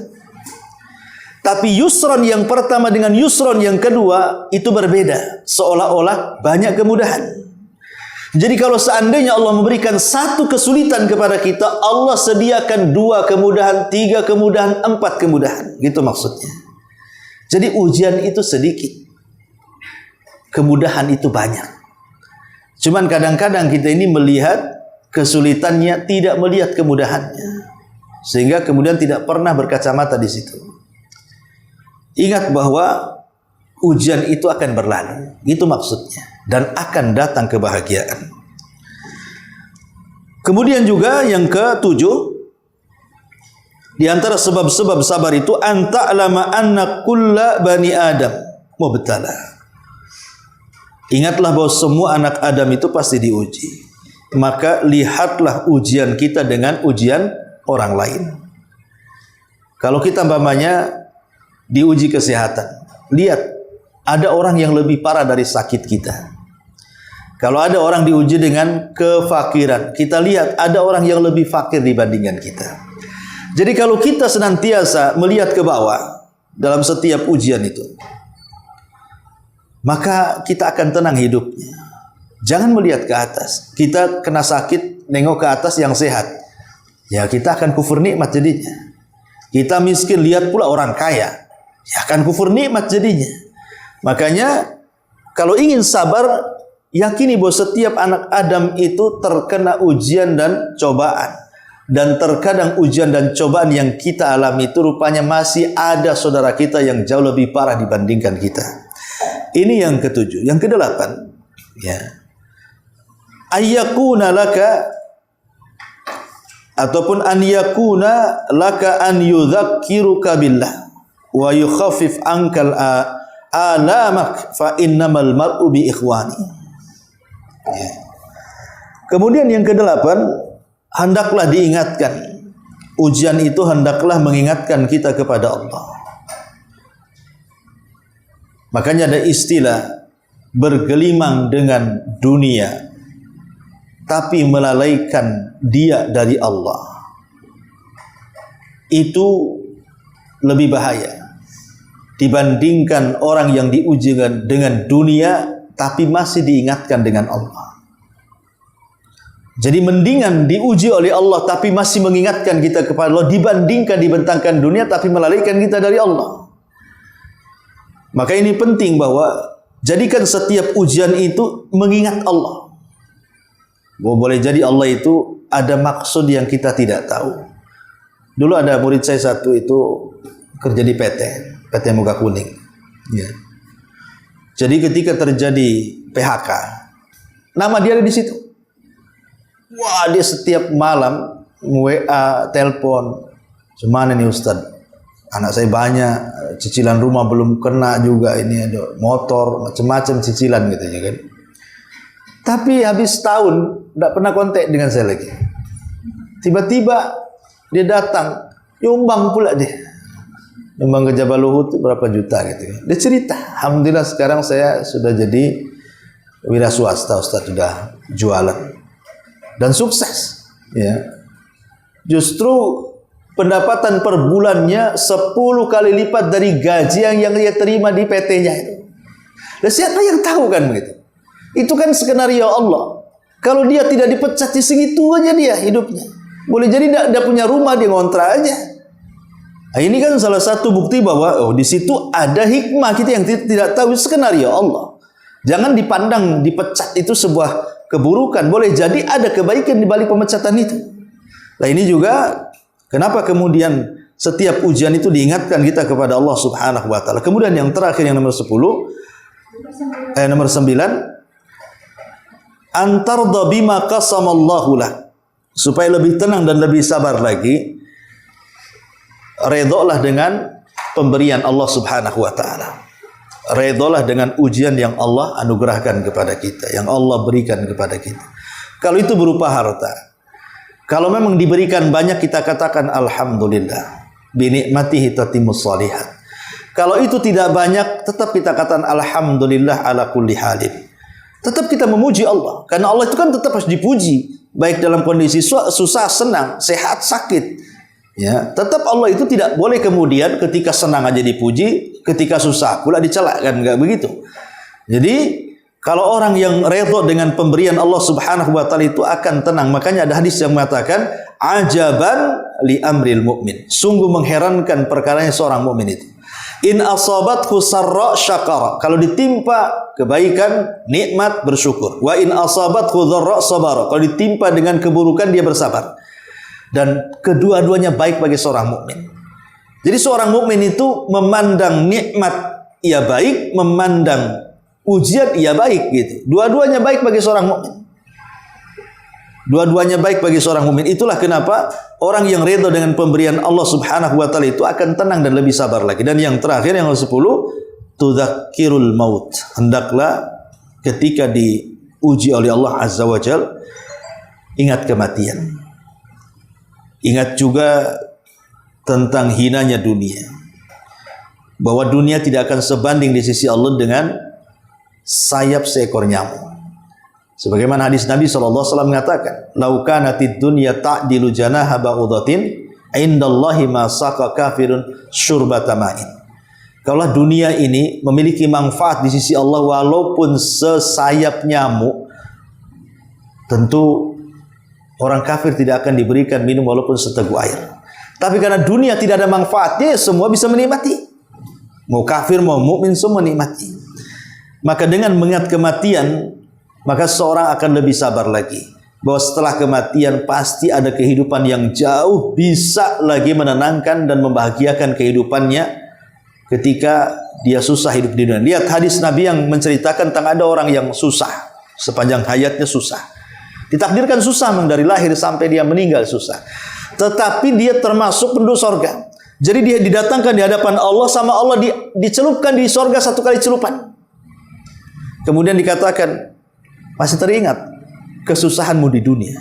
Tapi yusron yang pertama dengan yusron yang kedua itu berbeda. Seolah-olah banyak kemudahan. Jadi kalau seandainya Allah memberikan satu kesulitan kepada kita, Allah sediakan dua kemudahan, tiga kemudahan, empat kemudahan. Gitu maksudnya. Jadi ujian itu sedikit, kemudahan itu banyak. Cuman kadang-kadang kita ini melihat kesulitannya, tidak melihat kemudahannya, sehingga kemudian tidak pernah berkacamata di situ. Ingat bahwa ujian itu akan berlalu, itu maksudnya, dan akan datang kebahagiaan. Kemudian juga yang ketujuh, Di antara sebab-sebab sabar itu anta'lama anna kulla bani Adam mubtala. Ingatlah bahwa semua anak Adam itu pasti diuji. Maka lihatlah ujian kita dengan ujian orang lain. Kalau kita umpamanya diuji kesehatan, lihat ada orang yang lebih parah dari sakit kita. Kalau ada orang diuji dengan kefakiran, kita lihat ada orang yang lebih fakir dibandingkan kita. Jadi kalau kita senantiasa melihat ke bawah dalam setiap ujian itu, maka kita akan tenang hidupnya. Jangan melihat ke atas. Kita kena sakit, nengok ke atas yang sehat. Ya kita akan kufur nikmat jadinya. Kita miskin, lihat pula orang kaya. Ya akan kufur nikmat jadinya. Makanya kalau ingin sabar, yakini bahwa setiap anak Adam itu terkena ujian dan cobaan. Dan terkadang ujian dan cobaan yang kita alami itu rupanya masih ada saudara kita yang jauh lebih parah dibandingkan kita. Ini yang ketujuh. Yang kedelapan, ya, ayyakuna laka ataupun an yakuna laka an yudzakiruka billah wa yukhaffif ankal alamak fa innamal mar'u bi ikhwani. Ya. Kemudian yang kedelapan, hendaklah diingatkan. Ujian itu hendaklah mengingatkan kita kepada Allah. Makanya ada istilah bergelimang dengan dunia tapi melalaikan dia dari Allah. Itu lebih bahaya dibandingkan orang yang diuji dengan dunia tapi masih diingatkan dengan Allah. Jadi mendingan diuji oleh Allah tapi masih mengingatkan kita kepada Allah dibandingkan dibentangkan dunia tapi melalaikan kita dari Allah. Maka ini penting bahwa jadikan setiap ujian itu mengingat Allah. Bahwa boleh jadi Allah itu ada maksud yang kita tidak tahu. Dulu ada murid saya satu itu kerja di PT Muka Kuning. Ya. Jadi ketika terjadi PHK, nama dia ada di situ. Wah, dia setiap malam WA, telepon, gimana nih Ustadz? Anak saya banyak, cicilan rumah belum kena juga, ini ada motor, macam-macam cicilan gitu ya kan. Tapi habis tahun tidak pernah kontak dengan saya lagi. Tiba-tiba dia datang, nyumbang pula dia. Nyumbang ke Jabal Luhut berapa juta gitu kan. Dia cerita, alhamdulillah sekarang saya sudah jadi wira swasta, Ustadz, sudah jualan. Dan sukses, ya. Justru pendapatan per bulannya 10 kali lipat dari gaji yang dia terima di PT-nya itu. Dan siapa yang tahu kan begitu? Itu kan skenario Allah. Kalau dia tidak dipecat di segitu aja dia hidupnya. Boleh jadi tidak punya rumah, dia ngontrak aja. Nah, ini kan salah satu bukti bahwa di situ ada hikmah kita yang tidak tahu, skenario Allah. Jangan dipandang dipecat itu sebuah keburukan, boleh jadi ada kebaikan di balik pemecatan itu. Nah ini juga kenapa kemudian setiap ujian itu diingatkan kita kepada Allah Subhanahu wa taala. Kemudian yang terakhir yang nomor 9, antarda bima qasamallahu lak. Supaya lebih tenang dan lebih sabar lagi, redholah dengan pemberian Allah Subhanahu wa taala. Redholah dengan ujian yang Allah anugerahkan kepada kita, yang Allah berikan kepada kita. Kalau itu berupa harta, kalau memang diberikan banyak, kita katakan alhamdulillah, binikmatihi tatimmus shalihat. Kalau itu tidak banyak, tetap kita katakan alhamdulillah ala kulli halin. Tetap kita memuji Allah, karena Allah itu kan tetap harus dipuji, baik dalam kondisi susah, senang, sehat, sakit. Ya, tetap Allah itu tidak boleh kemudian ketika senang aja dipuji, ketika susah pula dicela, kan enggak begitu. Jadi kalau orang yang redha dengan pemberian Allah Subhanahu wa taala itu akan tenang. Makanya ada hadis yang mengatakan ajaban li amril mukmin. Sungguh mengherankan perkaranya seorang mukmin itu. In asabathu sarra syakara. Kalau ditimpa kebaikan, nikmat, bersyukur. Wa in asabathu dharra sabara. Kalau ditimpa dengan keburukan, dia bersabar. Dan kedua-duanya baik bagi seorang mukmin. Jadi seorang mukmin itu memandang nikmat ia baik, memandang ujian ia baik gitu. Dua-duanya baik bagi seorang mukmin. Dua-duanya baik bagi seorang mukmin. Itulah kenapa orang yang redha dengan pemberian Allah Subhanahu wa taala itu akan tenang dan lebih sabar lagi. Dan yang terakhir yang ke-10, tudzakirul maut. Hendaklah ketika diuji oleh Allah Azza wa Jalla ingat kematian. Ingat juga tentang hinanya dunia. Bahwa dunia tidak akan sebanding di sisi Allah dengan sayap seekor nyamuk. Sebagaimana hadis Nabi SAW mengatakan, "Lau kanatid dunya ta'dilu janaha ba'udatin, indallahi ma saqa kafirun syurbata ma'in." Kalau dunia ini memiliki manfaat di sisi Allah walaupun sesayap nyamuk, tentu orang kafir tidak akan diberikan minum walaupun seteguk air. Tapi karena dunia tidak ada manfaatnya, semua bisa menikmati. Mau kafir, mau mukmin, semua menikmati. Maka dengan mengingat kematian, maka seorang akan lebih sabar lagi. Bahwa setelah kematian pasti ada kehidupan yang jauh bisa lagi menenangkan dan membahagiakan kehidupannya ketika dia susah hidup di dunia. Lihat hadis Nabi yang menceritakan tentang ada orang yang susah. Sepanjang hayatnya susah. Ditakdirkan susah dari lahir sampai dia meninggal susah. Tetapi dia termasuk penduduk sorga. Jadi dia didatangkan di hadapan Allah sama Allah dicelupkan di sorga satu kali celupan. Kemudian dikatakan, masih teringat kesusahanmu di dunia?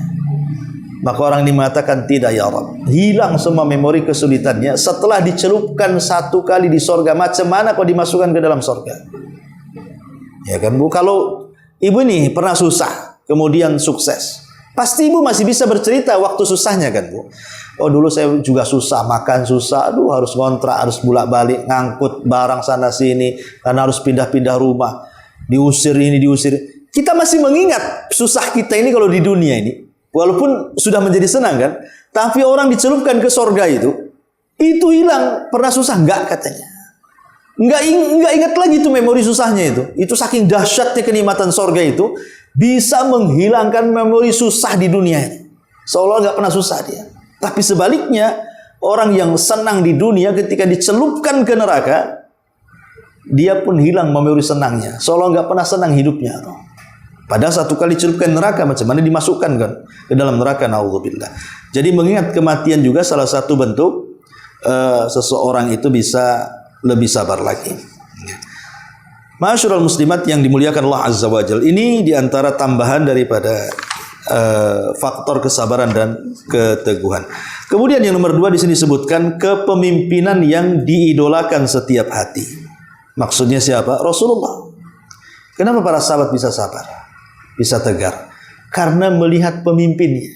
Maka orang ini mengatakan, tidak ya Rabb. Hilang semua memori kesulitannya setelah dicelupkan satu kali di sorga. Macam mana kau dimasukkan ke dalam sorga? Ya kan Bu, kalau ibu ini pernah susah kemudian sukses, pasti ibu masih bisa bercerita waktu susahnya kan Bu. Oh dulu saya juga susah, makan susah, aduh harus ngontrak, harus bolak-balik ngangkut barang sana sini karena harus pindah-pindah rumah, diusir ini diusir. Kita masih mengingat susah kita ini kalau di dunia ini. Walaupun sudah menjadi senang kan. Tapi orang dicelupkan ke sorga itu hilang. Pernah susah? Enggak katanya. Enggak ingat lagi itu memori susahnya itu. Itu saking dahsyatnya kenikmatan sorga itu. Bisa menghilangkan memori susah di dunia ini. Seolah enggak pernah susah dia. Tapi sebaliknya, orang yang senang di dunia ketika dicelupkan ke neraka, dia pun hilang memori senangnya. Seolah enggak pernah senang hidupnya. Padahal satu kali celupkan neraka, macam mana dimasukkan kan ke dalam neraka, naudzubillah. Jadi mengingat kematian juga salah satu bentuk seseorang itu bisa lebih sabar lagi. Ma'asyiral muslimat yang dimuliakan Allah Azza wa Jalla, ini diantara tambahan daripada faktor kesabaran dan keteguhan. Kemudian yang nomor 2 di sini disebutkan kepemimpinan yang diidolakan setiap hati. Maksudnya siapa? Rasulullah. Kenapa para sahabat bisa sabar? Bisa tegar karena melihat pemimpinnya.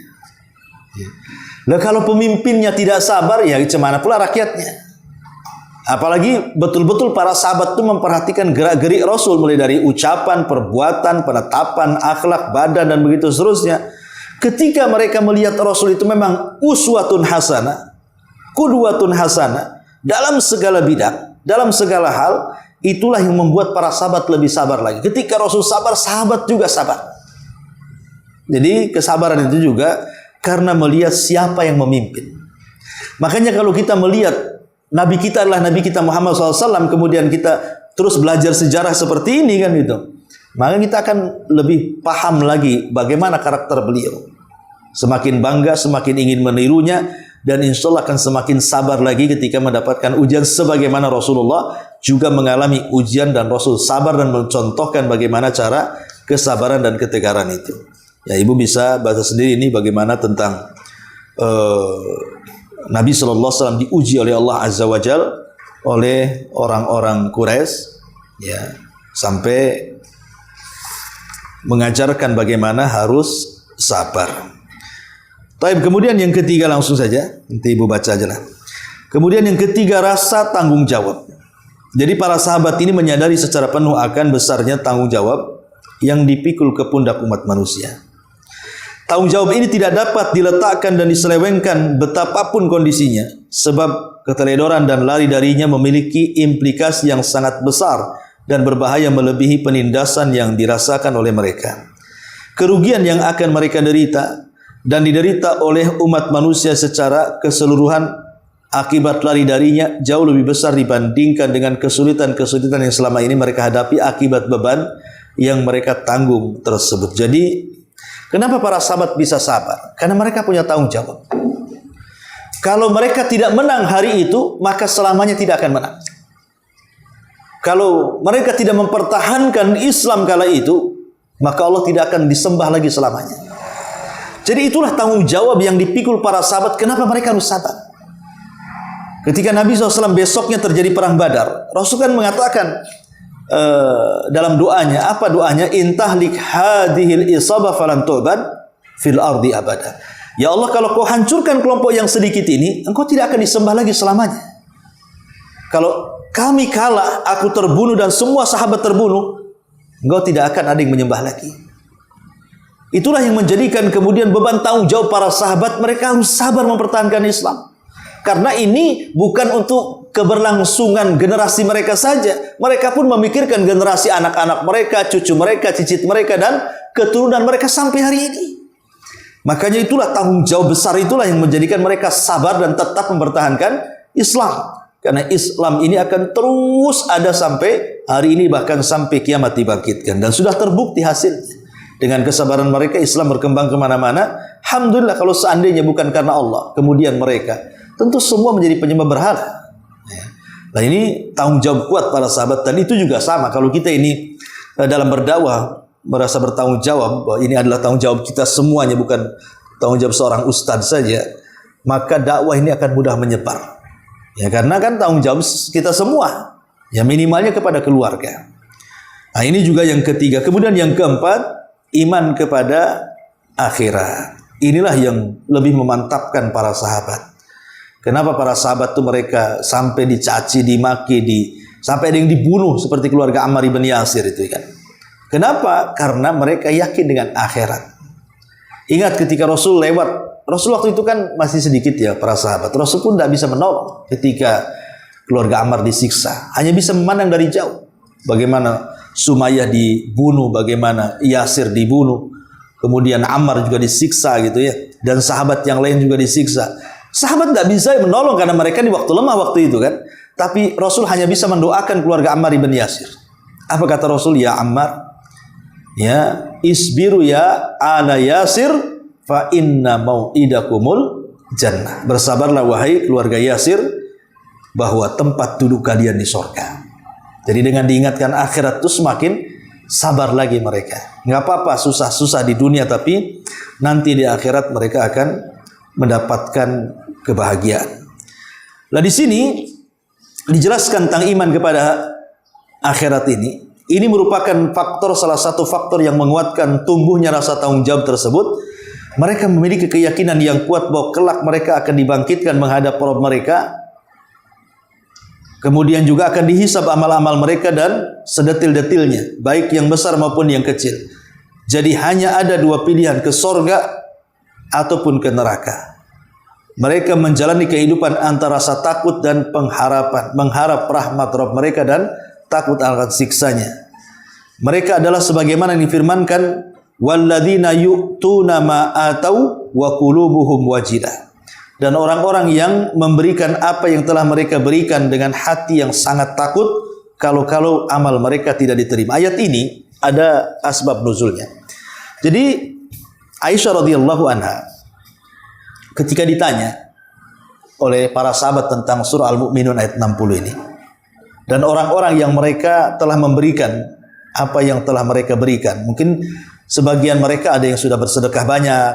Nah, kalau pemimpinnya tidak sabar, ya gimana pula rakyatnya? Apalagi betul-betul para sahabat itu memperhatikan gerak-gerik Rasul, mulai dari ucapan, perbuatan, penetapan, akhlak, badan dan begitu seterusnya. Ketika mereka melihat Rasul itu memang uswatun hasanah, qudwatun hasanah dalam segala bidang, dalam segala hal, itulah yang membuat para sahabat lebih sabar lagi. Ketika Rasul sabar, sahabat juga sabar. Jadi kesabaran itu juga karena melihat siapa yang memimpin. Makanya kalau kita melihat Nabi kita adalah Nabi kita Muhammad SAW, kemudian kita terus belajar sejarah seperti ini kan gitu, maka kita akan lebih paham lagi bagaimana karakter beliau. Semakin bangga, semakin ingin menirunya, dan insya Allah akan semakin sabar lagi ketika mendapatkan ujian sebagaimana Rasulullah juga mengalami ujian dan Rasul sabar dan mencontohkan bagaimana cara kesabaran dan ketegaran itu. Ya, ibu bisa baca sendiri ini bagaimana tentang Nabi SAW diuji oleh Allah Azza wa Jal oleh orang-orang Quraisy, ya, sampai mengajarkan bagaimana harus sabar. Baik, kemudian yang ketiga langsung saja, nanti ibu baca aja lah. Kemudian yang ketiga, rasa tanggung jawab. Jadi para sahabat ini menyadari secara penuh akan besarnya tanggung jawab yang dipikul ke pundak umat manusia. Tanggung jawab ini tidak dapat diletakkan dan diselewengkan betapapun kondisinya, sebab keteledoran dan lari darinya memiliki implikasi yang sangat besar dan berbahaya melebihi penindasan yang dirasakan oleh mereka. Kerugian yang akan mereka derita dan diderita oleh umat manusia secara keseluruhan akibat lari darinya jauh lebih besar dibandingkan dengan kesulitan-kesulitan yang selama ini mereka hadapi akibat beban yang mereka tanggung tersebut. Jadi Kenapa para sahabat bisa sabar? Karena mereka punya tanggung jawab. Kalau mereka tidak menang hari itu, maka selamanya tidak akan menang. Kalau mereka tidak mempertahankan Islam kala itu, maka Allah tidak akan disembah lagi selamanya. Jadi itulah tanggung jawab yang dipikul para sahabat. Kenapa mereka harus sabar? Ketika Nabi SAW besoknya terjadi perang Badar, Rasul kan mengatakan dalam doanya, apa doanya? Intahlik hadhil isabah falan tu'bad fil ardi abada. Ya Allah, kalau kau hancurkan kelompok yang sedikit ini, engkau tidak akan disembah lagi selamanya. Kalau kami kalah, aku terbunuh dan semua sahabat terbunuh, engkau tidak akan ada yang menyembah lagi. Itulah yang menjadikan kemudian beban tanggung jawab para sahabat, mereka harus sabar mempertahankan Islam. Karena ini bukan untuk keberlangsungan generasi mereka saja. Mereka pun memikirkan generasi anak-anak mereka, cucu mereka, cicit mereka, dan keturunan mereka sampai hari ini. Makanya itulah tanggung jawab besar itulah yang menjadikan mereka sabar dan tetap mempertahankan Islam. Karena Islam ini akan terus ada sampai hari ini, bahkan sampai kiamat dibangkitkan. Dan sudah terbukti hasilnya. Dengan kesabaran mereka, Islam berkembang kemana-mana. Alhamdulillah, kalau seandainya bukan karena Allah, kemudian mereka tentu semua menjadi penyembah berhala. Nah, ini tanggung jawab kuat para sahabat. Dan itu juga sama. Kalau kita ini dalam berdakwah merasa bertanggung jawab bahwa ini adalah tanggung jawab kita semuanya, bukan tanggung jawab seorang ustadz saja, maka dakwah ini akan mudah menyebar. Ya, karena kan tanggung jawab kita semua. Ya, minimalnya kepada keluarga. Nah, ini juga yang ketiga. Kemudian yang keempat, iman kepada akhirat. Inilah yang lebih memantapkan para sahabat. Kenapa para sahabat itu mereka sampai dicaci, dimaki, sampai ada yang dibunuh seperti keluarga Ammar bin Yasir itu kan. Kenapa? Karena mereka yakin dengan akhirat. Ingat ketika Rasul lewat, Rasul waktu itu kan masih sedikit ya para sahabat. Rasul pun tidak bisa menolong ketika keluarga Ammar disiksa. Hanya bisa memandang dari jauh. Bagaimana Sumayyah dibunuh, bagaimana Yasir dibunuh. Kemudian Ammar juga disiksa gitu ya. Dan sahabat yang lain juga disiksa. Sahabat tidak bisa menolong karena mereka di waktu lemah waktu itu kan. Tapi Rasul hanya bisa mendoakan keluarga Ammar bin Yasir. Apa kata Rasul? Ya Ammar, ya isbiru ya ala Yasir, fa inna mau'idakumul jannah. Bersabarlah wahai keluarga Yasir, bahwa tempat duduk kalian di surga. Jadi dengan diingatkan akhirat itu semakin sabar lagi mereka. Nggak apa-apa susah-susah di dunia, tapi nanti di akhirat mereka akan mendapatkan kebahagiaan. Nah, di sini dijelaskan tentang iman kepada akhirat ini. Ini merupakan faktor, salah satu faktor yang menguatkan tumbuhnya rasa tanggung jawab tersebut. Mereka memiliki keyakinan yang kuat bahwa kelak mereka akan dibangkitkan menghadap Rabb mereka. Kemudian juga akan dihisab amal-amal mereka dan sedetil-detilnya, baik yang besar maupun yang kecil. Jadi hanya ada dua pilihan, ke surga ataupun ke neraka. Mereka menjalani kehidupan antara rasa takut dan pengharapan, mengharap rahmat Rabb mereka dan takut akan siksanya. Mereka adalah sebagaimana yang difirmankan, walladzina yu'tuna ma atau wa qulubuhum wajilah. Dan orang-orang yang memberikan apa yang telah mereka berikan dengan hati yang sangat takut kalau amal mereka tidak diterima. Ayat ini ada asbab nuzulnya. Jadi Aisyah radhiyallahu anha ketika ditanya oleh para sahabat tentang surah Al-Mu'minun ayat 60 ini, dan orang-orang yang mereka telah memberikan apa yang telah mereka berikan, mungkin sebagian mereka ada yang sudah bersedekah banyak,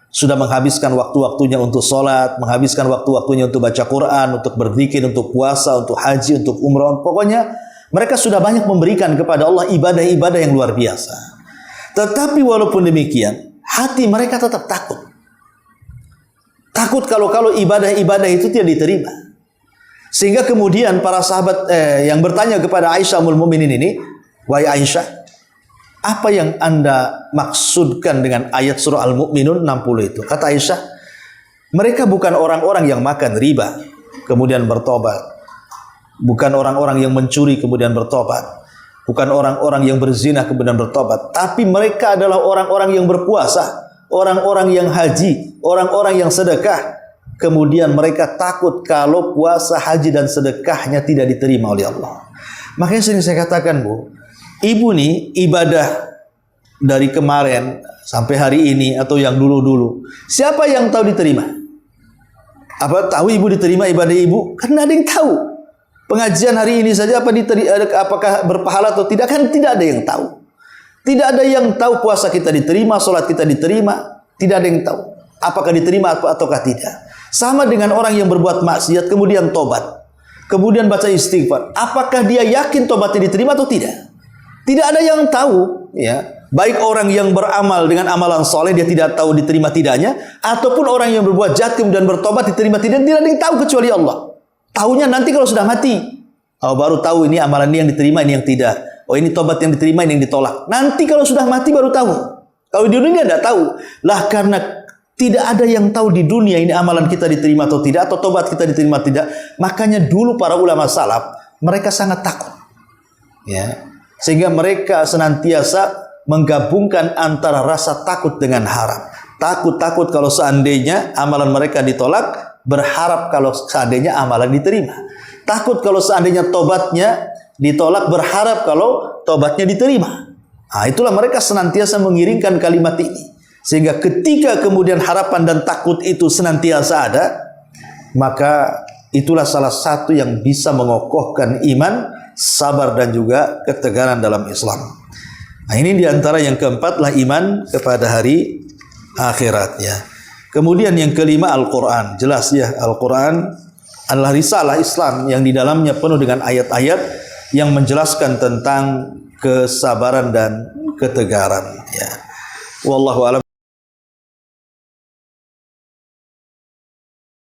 sudah menghabiskan waktu-waktunya untuk sholat, menghabiskan waktu-waktunya untuk baca Quran, untuk berzikir, untuk puasa, untuk haji, untuk umrah. Pokoknya mereka sudah banyak memberikan kepada Allah ibadah-ibadah yang luar biasa. Tetapi walaupun demikian, hati mereka tetap takut. Takut kalau ibadah-ibadah itu tidak diterima. Sehingga kemudian para sahabat yang bertanya kepada Aisyah Ummul Mukminin ini, wahai Aisyah, apa yang Anda maksudkan dengan ayat surah Al-Mu'minun 60 itu? Kata Aisyah, mereka bukan orang-orang yang makan riba kemudian bertobat. Bukan orang-orang yang mencuri kemudian bertobat. Bukan orang-orang yang berzina kemudian bertobat, tapi mereka adalah orang-orang yang berpuasa, orang-orang yang haji, orang-orang yang sedekah. Kemudian mereka takut kalau puasa, haji dan sedekahnya tidak diterima oleh Allah. Makanya sering saya katakan, Bu, ibu nih ibadah dari kemarin sampai hari ini atau yang dulu-dulu, siapa yang tahu diterima? Apa tahu ibu diterima ibadah ibu? Karena ada yang tahu. Pengajian hari ini saja apakah berpahala atau tidak, kan tidak ada yang tahu. Tidak ada yang tahu puasa kita diterima, sholat kita diterima, tidak ada yang tahu apakah diterima ataukah tidak. Sama dengan orang yang berbuat maksiat kemudian tobat, kemudian baca istighfar, apakah dia yakin tobatnya diterima atau tidak? Tidak ada yang tahu, ya. Baik orang yang beramal dengan amalan soleh dia tidak tahu diterima tidaknya, ataupun orang yang berbuat jahat kemudian bertobat diterima tidak ada yang tahu kecuali Allah. Tahunya nanti kalau sudah mati. Oh, baru tahu ini amalan ini yang diterima, ini yang tidak. Oh, ini tobat yang diterima, ini yang ditolak. Nanti kalau sudah mati baru tahu. Kalau di dunia tidak tahu. Lah karena tidak ada yang tahu di dunia ini amalan kita diterima atau tidak, atau tobat kita diterima atau tidak. Makanya dulu para ulama salaf mereka sangat takut. Ya. Sehingga mereka senantiasa menggabungkan antara rasa takut dengan harap. Takut kalau seandainya amalan mereka ditolak, berharap kalau seandainya amalan diterima. Takut kalau seandainya tobatnya ditolak, berharap kalau tobatnya diterima. Nah, itulah mereka senantiasa mengiringkan kalimat ini. Sehingga ketika kemudian harapan dan takut itu senantiasa ada, maka itulah salah satu yang bisa mengokohkan iman, sabar dan juga ketegaran dalam Islam. Nah, ini diantara yang keempat lah iman kepada hari akhirat, ya. Kemudian yang kelima Al-Quran. Jelas ya, Al-Quran adalah risalah Islam yang di dalamnya penuh dengan ayat-ayat yang menjelaskan tentang kesabaran dan ketegaran, ya. Wallahu a'lam.